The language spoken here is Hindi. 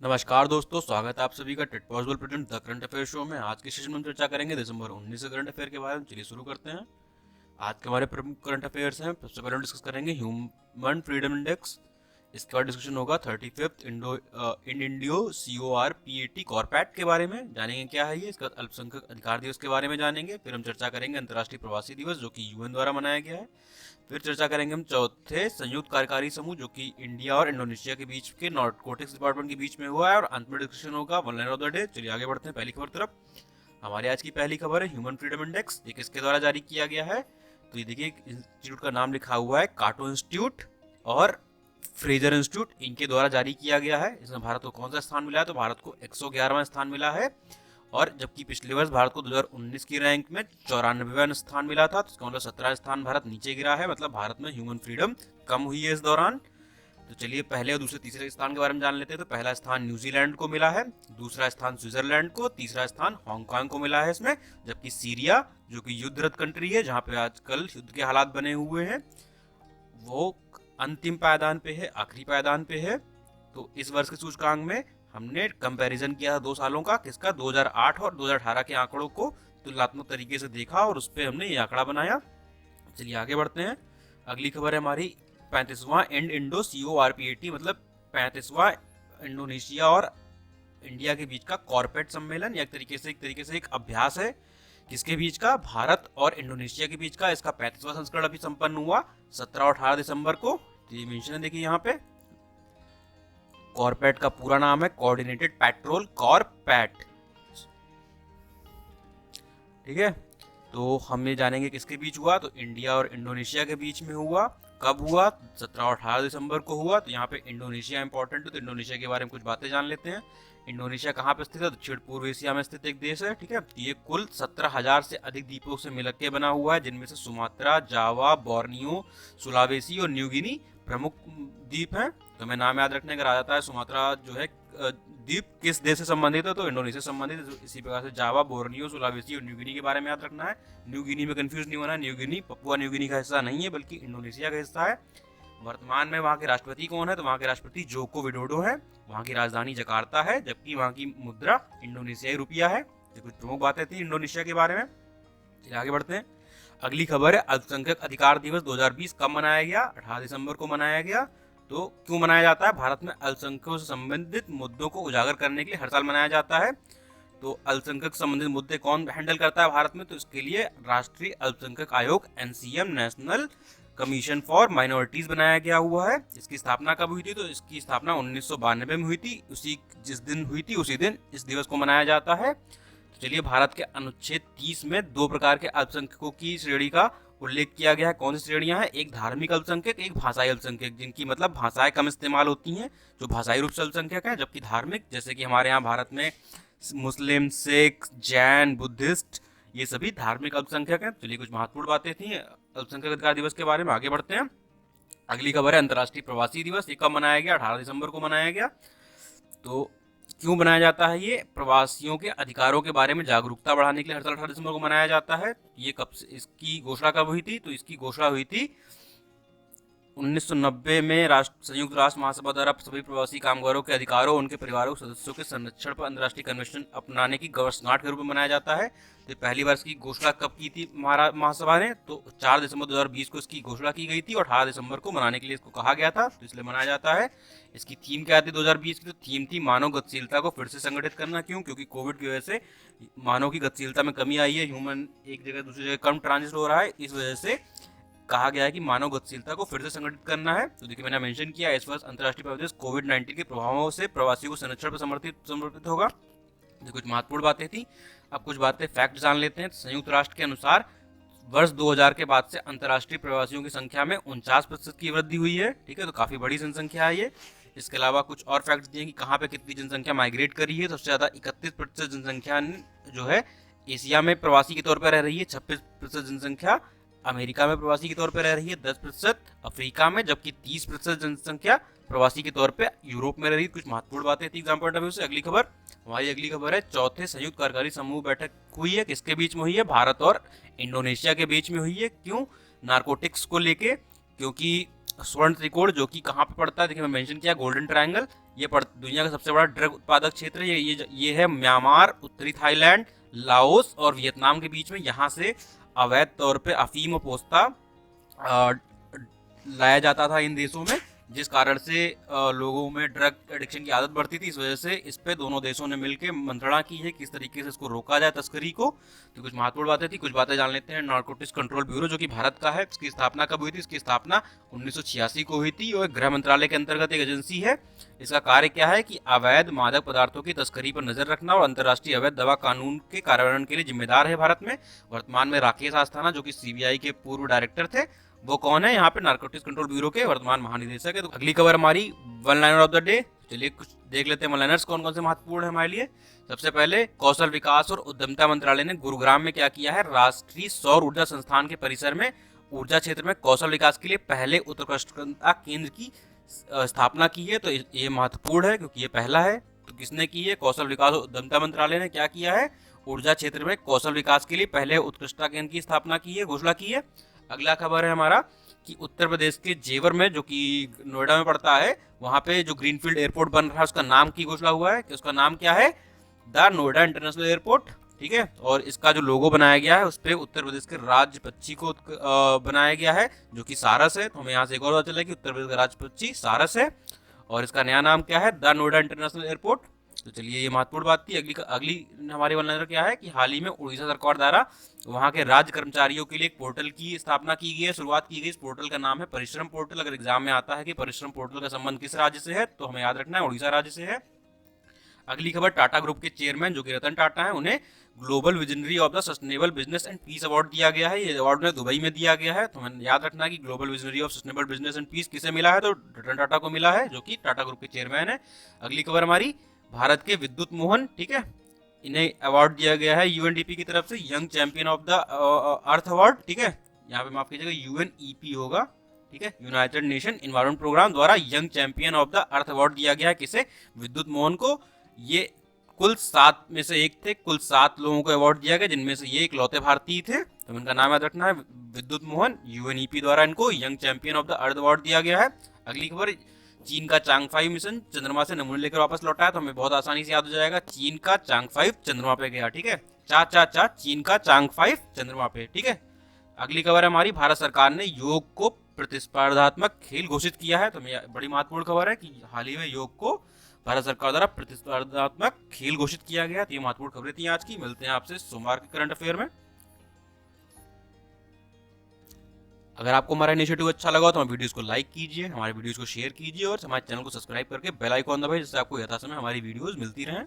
नमस्कार दोस्तों, स्वागत है आप सभी का टेट possible present the current affair show में। आज के सेशन में हम चर्चा करेंगे दिसंबर 19 से करंट अफेयर के बारे में। चलिए शुरू करते हैं। आज के हमारे प्रमुख करंट अफेयर्स हैं। सबसे पहले डिस्कस करेंगे ह्यूमन फ्रीडम इंडेक्स। इसके बाद डिस्कशन होगा 35th इंडियो CORPAT कॉर्पैट के बारे में, जानेंगे क्या है ये। इसके बाद अल्पसंख्यक अधिकार दिवस के बारे में जानेंगे। फिर हम चर्चा करेंगे अंतर्राष्ट्रीय प्रवासी दिवस जो कि UN द्वारा मनाया गया है। फिर चर्चा करेंगे हम चौथे संयुक्त कार्यकारी समूह जो कि इंडिया और इंडोनेशिया के बीच के नारकोटिक्स डिपार्टमेंट के बीच में हुआ है। और अंत में डिस्कशन होगा one line of the day. चलिए आगे बढ़ते हैं पहली खबर तरफ। हमारी आज की पहली खबर है ह्यूमन फ्रीडम इंडेक्स। ये किसके द्वारा जारी किया गया है? तो ये देखिए, इंस्टीट्यूट का नाम लिखा हुआ है काटो इंस्टीट्यूट और फ्रेजर इंस्टीट्यूट, इनके द्वारा जारी किया गया है। इसमें भारत को कौन सा स्थान मिला है? तो भारत को 111वां स्थान मिला है। और जबकि पिछले वर्ष भारत को 2019 की रैंक में 94वां स्थान मिला था, तो इसका मतलब 17 स्थान भारत नीचे गिरा है। मतलब भारत में ह्यूमन फ्रीडम कम हुई है इस दौरान। तो चलिए पहले और दूसरे तीसरे स्थान के बारे में जान लेते हैं। तो पहला स्थान न्यूजीलैंड को मिला है, दूसरा स्थान स्विट्जरलैंड को, तीसरा स्थान हांगकांग को मिला है इसमें। जबकि सीरिया जो कि युद्धरत कंट्री है, जहाँ पे आजकल युद्ध के हालात बने हुए हैं, वो अंतिम पायदान पे है, आखिरी पायदान पे है। तो इस वर्ष के सूचकांक में हमने कंपैरिजन किया 2 सालों का, किसका? 2008 और 2018 के आंकड़ों को तुलनात्मक तरीके से देखा और उस पर हमने ये आंकड़ा बनाया। चलिए आगे बढ़ते हैं। अगली खबर है हमारी 35वां इंडो CORPAT, मतलब 35वां इंडोनेशिया और इंडिया के बीच का कॉर्पोरेट सम्मेलन। एक तरीके से एक अभ्यास है। किसके बीच का? भारत और इंडोनेशिया के बीच का। इसका 35वां संस्करण अभी संपन्न हुआ 17 और 18 दिसंबर को। ये मेंशन है, देखिए यहाँ पे। कॉर्पैट का पूरा नाम है कोऑर्डिनेटेड पेट्रोल कॉर्पैट, ठीक है। तो हम ये जानेंगे किसके बीच हुआ। तो इंडिया और इंडोनेशिया के बीच में हुआ। कब हुआ? 17 और 18 दिसंबर को हुआ। तो यहाँ पे इंडोनेशिया इंपॉर्टेंट है, तो इंडोनेशिया के बारे में कुछ बातें जान लेते हैं। इंडोनेशिया कहाँ पे स्थित है? दक्षिण पूर्व एशिया में स्थित एक देश है, ठीक है। ये कुल 17,000 से अधिक द्वीपों से मिलकर के बना हुआ है, जिनमें से सुमात्रा, जावा, बोर्नियो, सुलावेसी और न्यू गिनी प्रमुख द्वीप हैं। तो मैं नाम याद रखने का आ जाता है। सुमात्रा जो है द्वीप किस देश से संबंधित है? तो इंडोनेशिया से संबंधित है। इसी प्रकार से जावा, बोर्नियो, सुलावेसी और न्यू गिनी के बारे में याद रखना है। न्यू गिनी में कंफ्यूज नहीं होना है। New Guinea Papua New Guinea का हिस्सा नहीं है, बल्कि इंडोनेशिया का हिस्सा है। वर्तमान में वहाँ के राष्ट्रपति कौन है? तो वहाँ के राष्ट्रपति जोको विडोडो है। वहाँ की राजधानी जकार्ता है, जबकि वहाँ की मुद्रा इंडोनेशियाई रुपया है। तो कुछ प्रमुख बातें थी इंडोनेशिया के बारे में। चलिए आगे बढ़ते हैं। अगली खबर है अल्पसंख्यक अधिकार दिवस 2020 कब मनाया गया? 18 दिसंबर को मनाया गया। तो क्यों मनाया जाता है? भारत में अल्पसंख्यकों से संबंधित मुद्दों को उजागर करने के लिए हर साल मनाया जाता है। तो अल्पसंख्यक संबंधित मुद्दे कौन हैंडल करता है भारत में? तो इसके लिए राष्ट्रीय अल्पसंख्यक आयोग NCM, national commission for minorities बनाया गया हुआ है। इसकी स्थापना कब हुई थी? तो इसकी स्थापना 1992 में हुई थी। जिस दिन हुई थी उसी दिन इस दिवस को मनाया जाता है। तो चलिए, भारत के अनुच्छेद 30 में 2 प्रकार के अल्पसंख्यकों की श्रेणी का उल्लेख किया गया है। कौन सी श्रेणियां हैं? एक धार्मिक अल्पसंख्यक, एक भाषाई अल्पसंख्यक, जिनकी मतलब भाषाएं कम इस्तेमाल होती हैं, जो भाषाई रूप से अल्पसंख्यक हैं। जबकि धार्मिक, जैसे कि हमारे यहाँ भारत में मुस्लिम, सिख, जैन, बुद्धिस्ट, ये सभी धार्मिक अल्पसंख्यक हैं। चलिए कुछ महत्वपूर्ण बातें थी अल्पसंख्यक अधिकार दिवस के बारे में। आगे बढ़ते हैं। अगली खबर है अंतर्राष्ट्रीय प्रवासी दिवस। ये कब मनाया गया? 18 दिसंबर को मनाया गया। तो क्यों बनाया जाता है? ये प्रवासियों के अधिकारों के बारे में जागरूकता बढ़ाने के लिए हर साल 18 दिसंबर को मनाया जाता है। ये कब से, इसकी घोषणा कब हुई थी? तो इसकी घोषणा हुई थी 1990 में संयुक्त राष्ट्र महासभा द्वारा सभी प्रवासी कामगारों के अधिकारों, उनके परिवारों के सदस्यों के संरक्षण पर अंतर्राष्ट्रीय कन्वेंशन अपनाने की वर्षगांठ के रूप में मनाया जाता है। तो पहली बार इसकी घोषणा कब की थी महासभा ने? तो 4 दिसंबर 2020 को इसकी घोषणा की गई थी और 18 दिसंबर को मनाने के लिए इसको कहा गया था, तो इसलिए मनाया जाता है। इसकी थीम क्या थी 2020 की? तो थीम थी मानव गतिशीलता को फिर से संगठित करना। क्यों? क्योंकि कोविड की वजह से मानव की गतिशीलता में कमी आई है। ह्यूमन एक जगह दूसरी जगह कम ट्रांजिट हो रहा है। इस वजह से कहा गया है कि मानव गतिशीलता को फिर से संगठित करना है। तो देखिए, मैंने मेंशन किया इस वर्ष अंतर्राष्ट्रीय प्रवासी दिवस कोविड-19 के प्रभावों से प्रवासियों को संरक्षण पर समर्पित होगा। तो कुछ महत्वपूर्ण बातें थी। अब कुछ बातें फैक्ट जान लेते हैं। संयुक्त राष्ट्र के अनुसार वर्ष 2000 के बाद से अंतर्राष्ट्रीय प्रवासियों की संख्या में 49% की वृद्धि हुई है, ठीक है। तो काफी बड़ी जनसंख्या है ये। इसके अलावा कुछ और फैक्ट दिए कि कहाँ पे कितनी जनसंख्या माइग्रेट कर रही है। सबसे ज्यादा 31% जनसंख्या जो है एशिया में प्रवासी के तौर पर रह रही है। 26% जनसंख्या अमेरिका में प्रवासी के तौर पर रह रही है। 10% अफ्रीका में, जबकि 30% जनसंख्या प्रवासी के तौर पे यूरोप में रह रही है। कुछ महत्वपूर्ण बातें थी एग्जाम पॉइंट ऑफ व्यू से। हमारी अगली खबर है चौथे संयुक्त कार्यकारी समूह बैठक हुई है। किसके बीच में हुई है? भारत और इंडोनेशिया के बीच में हुई है। क्यों? नारकोटिक्स को लेके, क्योंकि स्वर्ण त्रिकोण जो कि कहाँ पे पड़ता है, देखिए मैं मेंशन किया गोल्डन ट्रायंगल, ये दुनिया का सबसे बड़ा ड्रग उत्पादक क्षेत्र है, ये है म्यांमार, उत्तरी थाईलैंड, लाओस और वियतनाम के बीच में। यहाँ से अवैध तौर पे अफीम और पोस्ता लाया जाता था इन देशों में, जिस कारण से लोगों में ड्रग एडिक्शन की आदत बढ़ती थी। इस वजह से इस पे दोनों देशों ने मिलकर मंत्रणा की है किस तरीके से इसको रोका जाए तस्करी को। तो कुछ महत्वपूर्ण बातें थी, कुछ बातें जान लेते हैं। नारकोटिक्स कंट्रोल ब्यूरो जो कि भारत का है, इसकी स्थापना कब हुई थी? इसकी स्थापना 1986 को हुई थी और गृह मंत्रालय के अंतर्गत एक एजेंसी है। इसका कार्य क्या है कि अवैध मादक पदार्थों की तस्करी पर नजर रखना और अंतर्राष्ट्रीय अवैध दवा कानून के कार्यान्वयन के लिए जिम्मेदार है भारत में। वर्तमान में राकेश अस्थाना जो कि सीबीआई के पूर्व डायरेक्टर थे, वो कौन है यहाँ पे नारकोटिक्स कंट्रोल ब्यूरो के वर्तमान महानिदेशक है। तो अगली खबर हमारी one liner of the day. चलिए कुछ देख लेते हैं वन लाइनर्स कौन कौन से महत्वपूर्ण है हमारे लिए। सबसे पहले, कौशल विकास और उद्यमिता मंत्रालय ने गुरुग्राम में क्या किया है? राष्ट्रीय सौर ऊर्जा संस्थान के परिसर में ऊर्जा क्षेत्र में कौशल विकास के लिए पहले उत्कृष्टता केंद्र की स्थापना की है। तो ये महत्वपूर्ण है क्योंकि ये पहला है। तो किसने की है? कौशल विकास और उद्यमिता मंत्रालय ने क्या किया है? ऊर्जा क्षेत्र में कौशल विकास के लिए पहले उत्कृष्टता केंद्र की स्थापना की है, घोषणा की है। अगला खबर है हमारा कि उत्तर प्रदेश के जेवर में जो कि नोएडा में पड़ता है, वहां पे जो ग्रीनफील्ड एयरपोर्ट बन रहा है उसका नाम की घोषणा हुआ है कि उसका नाम क्या है? The Noida international airport. ठीक है, और इसका जो लोगो बनाया गया है उस पर उत्तर प्रदेश के राज्य पक्षी को बनाया गया है जो कि सारस है। तो हमें यहाँ से एक और पता चला कि उत्तर प्रदेश का राज्य पक्षी सारस है और इसका नया नाम क्या है? The Noida international airport. तो चलिए ये महत्वपूर्ण बात थी। अगली हमारी वन लाइनर क्या है कि हाल ही में उड़ीसा सरकार द्वारा वहां के राज्य कर्मचारियों के लिए एक पोर्टल की स्थापना की गई है, शुरुआत की गई। इस पोर्टल का नाम है परिश्रम पोर्टल। अगर एग्जाम में आता है कि परिश्रम पोर्टल का संबंध किस राज्य से है, तो हमें याद रखना है उड़ीसा राज्य से है। अगली खबर, टाटा ग्रुप के चेयरमैन जो कि रतन टाटा है, उन्हें global visionary of the sustainable business and peace award दिया गया है। ये अवार्ड उन्हें दुबई में दिया गया है। तो हमें याद रखना है कि global visionary of sustainable business and peace किसे मिला है? तो रतन टाटा को मिला है जो कि टाटा ग्रुप के चेयरमैन है। अगली खबर हमारी, भारत के विद्युत मोहन, ठीक है, इन्हें अवार्ड दिया गया है यूएनडीपी की तरफ से, young champion of the earth award. ठीक है, यहाँ पे माफ कीजिएगा यूएनईपी होगा। ठीक है, यूनाइटेड नेशन इन्वायरमेंट प्रोग्राम द्वारा young champion of the earth award दिया गया है किसे? विद्युत मोहन को। ये कुल 7 में से एक थे, कुल 7 लोगों को अवार्ड दिया गया जिनमें से ये इकलौते भारतीय थे। तो इनका नाम याद रखना है, विद्युत मोहन। यूएनईपी द्वारा इनको young champion of the earth award दिया गया है। अगली खबर, चीन का चांगफाई मिशन चंद्रमा से नमूने लेकर वापस लौटा है। तो हमें बहुत आसानी से याद हो जाएगा, चीन का चांगफाई चंद्रमा पे गया। ठीक है, चीन का चांगफाई चंद्रमा पे। ठीक है, अगली खबर है हमारी, भारत सरकार ने योग को प्रतिस्पर्धात्मक खेल घोषित किया है। तो बड़ी महत्वपूर्ण खबर है कि हाल ही में योग को भारत सरकार द्वारा प्रतिस्पर्धात्मक खेल घोषित किया गया। तो ये महत्वपूर्ण खबरें थी आज की। मिलते हैं आपसे सोमवार के करंट अफेयर में। अगर आपको हमारा इनिशिएटिव अच्छा लगा तो हमारे वीडियोस को लाइक कीजिए, हमारे वीडियोस को शेयर कीजिए और हमारे चैनल को सब्सक्राइब करके बेल आइकॉन दबाइए जिससे आपको यथासमय हमारी वीडियोस मिलती रहें।